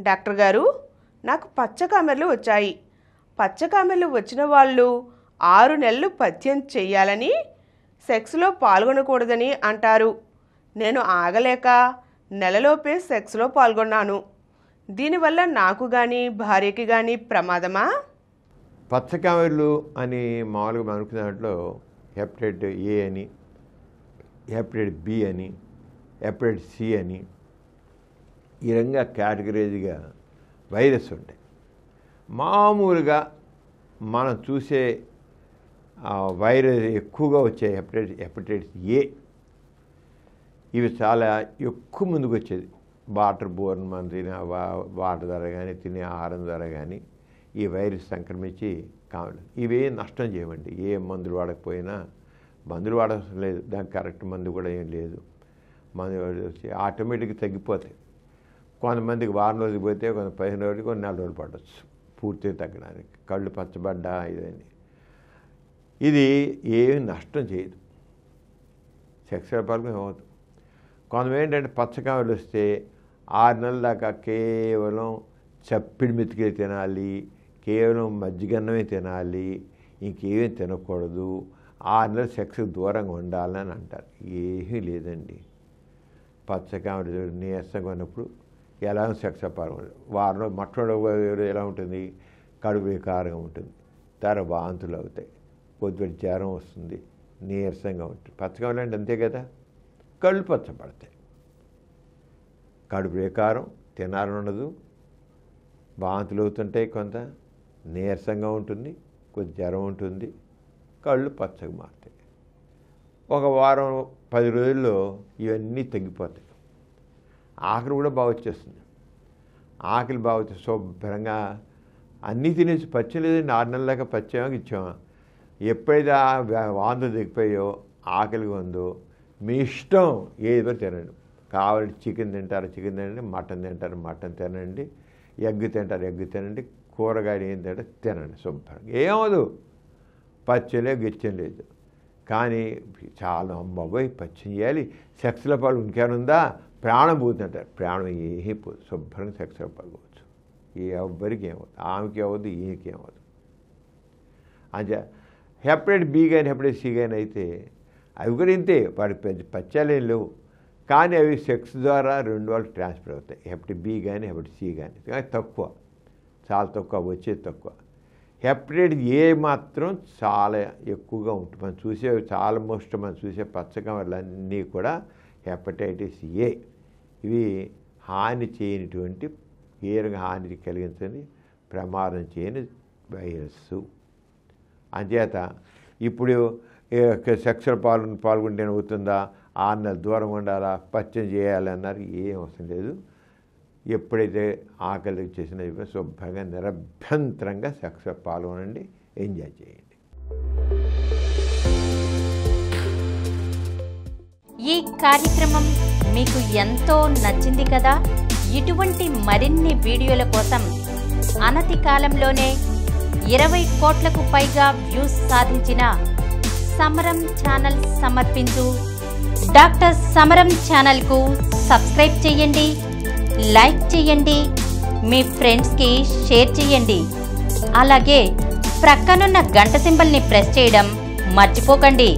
Doctor గారు, నాకు పచ్చకామెర్లు వచ్చాయి. పచ్చకామెర్లు వచ్చిన వాళ్ళు 6 నెలలు పథ్యం చెయ్యాలని, సెక్స్లో పాల్గొనకూడదని అంటారు. నేను ఆగలేక నెలలోపే సెక్స్లో పాల్గొన్నాను. దీనివల్ల నాకు కానీ భార్యకి కానీ ప్రమాదమా? పచ్చకామెర్లు అని మామూలుగా అనుకున్న దాంట్లో హెపటైటిస్ ఏ అని, హెపటైటిస్ బి అని, హెపటైటిస్ సి అని ఈ రకంగా కేటగిరీగా వైరస్ ఉంటాయి. మామూలుగా మనం చూసే వైరస్ ఎక్కువగా వచ్చే హెపటైటిస్ ఏ, ఇవి చాలా ఎక్కువ ముందుకు వచ్చేది. వాటర్ బోర్న్ మనం తినే వాటర్ ద్వారా కానీ తినే ఆహారం ద్వారా కానీ ఈ వైరస్ సంక్రమించి కావాలి. ఇవి నష్టం చేయమండి. ఏ మందులు వాడకపోయినా, మందులు వాడవలసిన లేదు, దానికి కరెక్ట్ మందు కూడా ఏం లేదు. మందు వచ్చి ఆటోమేటిక్గా తగ్గిపోతాయి. కొంతమందికి వారం రోజులు పోతే, కొంత 15 రోజులకి, కొన్ని 4 రోజులు పడవచ్చు పూర్తిగా తగ్గడానికి. కళ్ళు పచ్చబడ్డా ఇదని ఇది ఏమి నష్టం చేయదు, సెక్సువల్ పాల్గొన అవ్వదు. కొంతమంది ఏంటంటే పచ్చకామెర్లు వస్తే 6 నెలల దాకా కేవలం చప్పిడి మెతుకులు తినాలి, కేవలం మజ్జిగన్నమే తినాలి, ఇంకేమీ తినకూడదు, 6 నెలలు సెక్స్కి దూరంగా ఉండాలని అంటారు. ఏమీ లేదండి. పచ్చకామెర్లు నీరసంగా ఉన్నప్పుడు ఎలా సెక్స్ పాల్గొనదు. వారంలో మొట్టమొదటి ఎలా ఉంటుంది, కడుపు వికారంగా ఉంటుంది, తర్వాత వాంతులు అవుతాయి, కొద్దిగా జ్వరం వస్తుంది, నీరసంగా ఉంటుంది. పచ్చకామెర్లు అంటే అంతే కదా, కళ్ళు పచ్చబడతాయి, కడుపు వికారం, తినాలని ఉండదు, వాంతులు అవుతుంటాయి, కొంత నీరసంగా ఉంటుంది, కొద్ది జ్వరం ఉంటుంది, కళ్ళు పచ్చగా మారుతాయి. ఒక వారం 10 రోజుల్లో ఇవన్నీ తగ్గిపోతాయి. ఆకలి కూడా బాగా వచ్చేస్తుంది. ఆకలి బాగా వచ్చే శుభ్రంగా అన్నీ తినేసి పచ్చం లేదండి. 6 నెలల దాకా పచ్చామా ఇచ్చామా, ఎప్పుడైతే వాంతులు తగ్గిపోయో ఆకలిగా ఉందో మీ ఇష్టం ఏదో తినండి. కావాలి చికెన్ తింటారు చికెన్ తినండి, మటన్ తింటారు మటన్ తినండి, ఎగ్ తింటారు ఎగ్ తినండి, కూరగాయలు ఏం తింటారు తినండి శుభ్రంగా, ఏమవదు. పచ్చలే గిచ్చం లేదు. కానీ చాలా అమ్మాయి పచ్చం చేయాలి, సెక్స్లో పాలు ఇంకేనుందా, ప్రాణం పోతుంటారు. ప్రాణం ఏమీ పోదు, శుభ్రంగా సెక్స్లో పాల్గొవచ్చు. ఎవ్వరికి ఏమవుతుంది, ఆమెకి అవ్వదు, ఈయనకి ఏమవుతుంది. అంటే హెపటైటిస్ బి కానీ హెపటైటిస్ సి కానీ అయితే అవి కూడా ఇంతే, వాడికి పెద్ద పచ్చాలేం లేవు, కానీ అవి సెక్స్ ద్వారా 2 వాళ్ళకి ట్రాన్స్ఫర్ అవుతాయి. హెపటైటిస్ బి కానీ హెపటైటిస్ సి కానీ, కానీ తక్కువ, చాలా తక్కువ, వచ్చేది తక్కువ. హెపటైటిస్ ఏ మాత్రం చాలా ఎక్కువగా ఉంటుంది. మనం చూసే మనం చూసే పచ్చకామెర్లన్నీ కూడా హెపటైటిస్ ఏ. ఇవి హాని చేయనిటువంటి, తీవ్రంగా హాని కలిగించని, ప్రమాదం చేయని వైరస్సు. అంచేత ఇప్పుడు సెక్సువల్ పాల్గొంటే అవుతుందా, 6 నెలలు దూరం ఉండాలా, పచ్చం చేయాలి అన్నారు, ఏం అవసరం లేదు. ఎప్పుడైతే ఆకలి చేసిన శుభ్రంగా నిరభ్యంతరంగా సెక్స్లో పాల్గొనండి, ఎంజాయ్ చేయండి. ఈ కార్యక్రమం మీకు ఎంతో నచ్చింది కదా. ఇటువంటి మరిన్ని వీడియోల కోసం అనతి కాలంలోనే 20 కోట్లకు పైగా వ్యూస్ సాధించిన సమరం ఛానల్ సమర్పించు డాక్టర్ సమరం ఛానల్కు సబ్స్క్రైబ్ చేయండి, లైక్ చేయండి, మీ ఫ్రెండ్స్కి షేర్ చేయండి. అలాగే ప్రక్కనున్న గంట సింబల్ని ప్రెస్ చేయడం మర్చిపోకండి.